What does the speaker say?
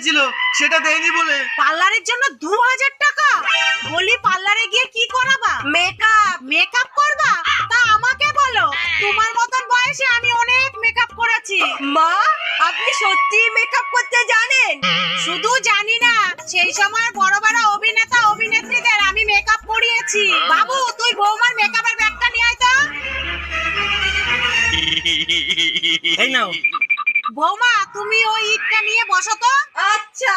চেয়েছিল সেটা দেয়নি বলে। পার্লারের জন্য 2000 টাকা? বলি পার্লারে গিয়ে কি করাবা? মেকআপ। মেকআপ করবা? তা আমাকে বলো, তোমার মতন বয়সে আমি অনেক মেকআপ করেছি। মা, আপনি সত্যি মেকআপ করতে জানেন? শুধু জানি না, সেই সময় বড় বড় অভিনেতা অভিনেত্রীদের আমি মেকআপ করিয়েছি। বাবু, তুই বৌমার মেকআপের ব্যাগটা নিয়ে আয় তো। এই নাও। বৌমা, তুমি ওই ইটটা নিয়ে বসো তো। আচ্ছা।